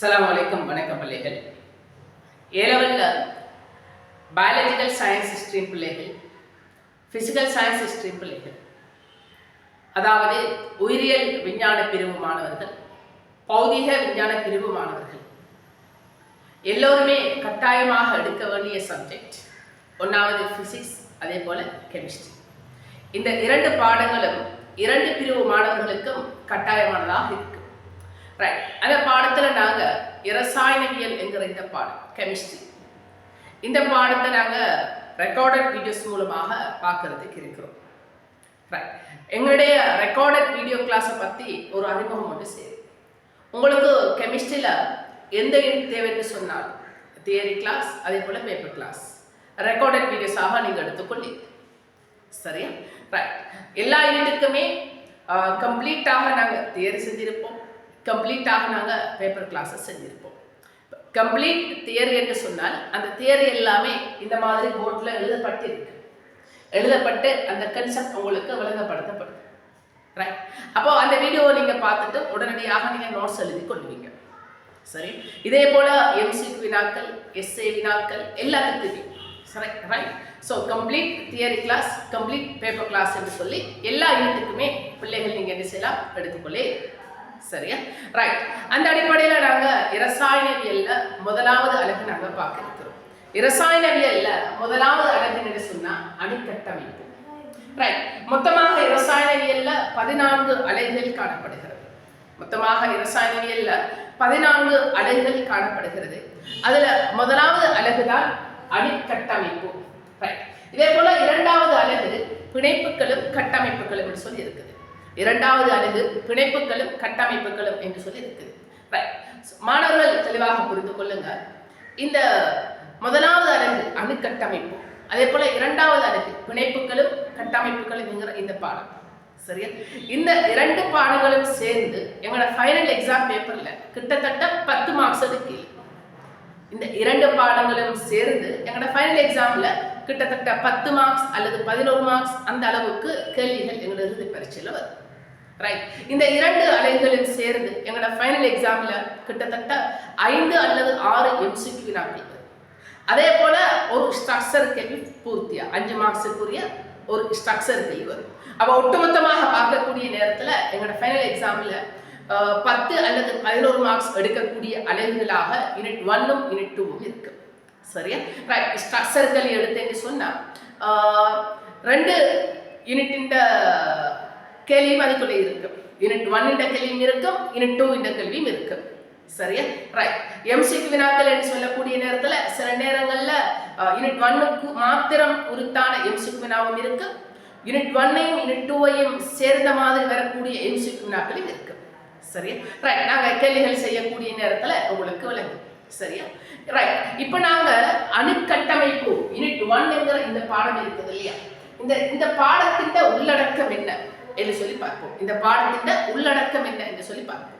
அஸ்ஸலாமு அலைக்கும். வணக்கம் பிள்ளைகள். ஏலவல்ல பயாலஜிக்கல் சயின்ஸ் ஸ்ட்ரீம் பிள்ளைகள், ஃபிசிக்கல் சயின்ஸ் ஸ்ட்ரீம் பிள்ளைகள், அதாவது உயிரியல் விஞ்ஞான பிரிவு மாணவர்கள், பௌதிக விஞ்ஞான பிரிவு மாணவர்கள் எல்லோருமே கட்டாயமாக எடுக்க வேண்டிய சப்ஜெக்ட் ஒன்றாவது ஃபிசிக்ஸ், அதே போல் கெமிஸ்ட்ரி. இந்த இரண்டு பாடங்களும் இரண்டு பிரிவு மாணவர்களுக்கும் கட்டாயமானதாக இருக்கு. ரைட். அந்த பாடத்தில் நாங்கள் இரசாயனவியல் என்கிற இந்த பாடம் கெமிஸ்ட்ரி, இந்த பாடத்தை நாங்கள் ரெக்கார்டட் வீடியோஸ் மூலமாக பார்க்கறதுக்கு இருக்கிறோம். ரைட். எங்களுடைய ரெக்கார்டட் வீடியோ கிளாஸை பற்றி ஒரு அறிமுகம் ஒன்று சரி. உங்களுக்கு கெமிஸ்ட்ரியில் எந்த தேவைன்னு சொன்னால் தியரி கிளாஸ், அதே போல் பேப்பர் கிளாஸ் ரெக்கார்டட் வீடியோஸாக நீங்கள் எடுத்துக்கொள்ளி. சரியா? ரைட். எல்லா யூனிட்டுக்குமே கம்ப்ளீட்டாக நாங்கள் தியரி செஞ்சுருப்போம், கம்ப்ளீட்டாக நாங்கள் பேப்பர் கிளாஸஸ் செஞ்சுருப்போம். கம்ப்ளீட் தியரி என்று சொன்னால் அந்த தியரி எல்லாமே இந்த மாதிரி போர்டில் எழுதப்பட்டு அந்த கன்செப்ட் உங்களுக்கு விளங்கப்படுத்தப்படும். ரைட். அப்போது அந்த வீடியோவை நீங்கள் பார்த்துட்டு உடனடியாக நீங்கள் நோட்ஸ் எழுதி கொள்வீங்க. சரி. இதே போல் எம்சிக்யூ வினாக்கள், எஸ்ஏ வினாக்கள் எல்லாத்துக்குமே. சரி. Right. So complete theory class, complete paper class என்று சொல்லி எல்லா யூனிட்டுக்குமே பிள்ளைகள் நீங்கள் என்ன செய்யலாம், எடுத்துக்கொள்ளே. சரியா? ரைட். அந்த அடிப்படையில் நாங்கள் இரசாயனவியலில் முதலாவது அலகு நாங்கள் பார்க்க இருக்கிறோம். இரசாயனவியலில் முதலாவது அலகுன்னு சொன்னால் அணுக்கட்டமைப்பு. ரைட். மொத்தமாக இரசாயனவியலில் 14 அலகுகள் காணப்படுகிறது. மொத்தமாக இரசாயனவியலில் 14 அலகுகள் காணப்படுகிறது. அதில் முதலாவது அலகு தான் அணுக்கட்டமைப்பு. ரைட். இதே போல இரண்டாவது அலகு பிணைப்புகளும் கட்டமைப்புகளும் என்று சொல்லி இருக்குது. இரண்டாவது அலகு பிணைப்புகளும் கட்டமைப்புகளும் என்று சொல்லி இருக்குது. ரைட். மாணவர்கள் தெளிவாக புரிந்து கொள்ளுங்க. இந்த முதலாவது அலகு அணுக்கட்டமைப்பு, அதே போல இரண்டாவது அலகு பிணைப்புகளும் கட்டமைப்புகளும் என்கிற இந்த பாடம். சரியா? இந்த இரண்டு பாடங்களும் சேர்ந்து எங்களோட ஃபைனல் எக்ஸாம் பேப்பர்ல கிட்டத்தட்ட 10 மார்க்ஸ் இருக்கு. இந்த இரண்டு பாடங்களும் சேர்ந்து எங்களோட ஃபைனல் எக்ஸாம்ல கிட்டத்தட்ட 10 மார்க்ஸ் அல்லது 11 மார்க்ஸ் அந்த அளவுக்கு கேள்விகள் எங்களோட இறுதி பரீட்சையில் வரும். ரைட். இந்த இரண்டு அலைகளும் சேர்ந்து எங்களோட ஃபைனல் எக்ஸாம்ல கிட்டத்தட்ட 5 அல்லது 6 எம்சிக்யூ வினாக்கள் வரும். அதே போல ஒரு ஸ்ட்ரக்சர் கேள்வி பூர்த்தியா 5 மார்க்ஸுக்குரிய ஒரு ஸ்ட்ரக்சர் கேள்வி வரும். அப்போ ஒட்டுமொத்தமாக பார்க்கக்கூடிய நேரத்தில் எங்களோட ஃபைனல் எக்ஸாம்ல 10 அல்லது 11 மார்க்ஸ் எடுக்கக்கூடிய அலகுகளாக யூனிட் 1ம் யூனிட் 2ம் இருக்கு. சரியா? ரைட். ஸ்ட்ரக்சர்கள் எடுத்தேன்னு சொன்னால் 2 யூனிட்டின் கேள்வியும் அதுக்குள்ளே இருக்கும். யூனிட் 1 கேள்வியும் இருக்கும், யூனிட் 2 கேள்வியும் இருக்கும். சரியா? ரைட். எம்சிக்யூ வினாக்கள் என்று சொல்லக்கூடிய நேரத்தில் சில நேரங்களில் யூனிட் 1க்கு மாத்திரம் உரித்தான எம்சிக்யூ வினாவும் இருக்கு, யூனிட் 1ஐயும் யூனிட் 2ஐயும் சேர்ந்த மாதிரி வரக்கூடிய எம்சிக்யூ வினாக்களும் இருக்கு. சரியா? ரைட். நாங்கள் கேள்விகள் செய்யக்கூடிய நேரத்தில் உங்களுக்கு விளங்கும். சரியா? ரைட். இப்போ நாங்கள் அணுக்கட்டமைப்பு யூனிட் 1 என்கிற இந்த பாடம் இருக்குது இல்லையா, இந்த பாடத்தின் உள்ளடக்கம் என்ன என்று சொல்லி பார்ப்போம். இந்த பாடத்தின் உள்ளடக்கம் என்ன என்று சொல்லி பார்ப்போம்.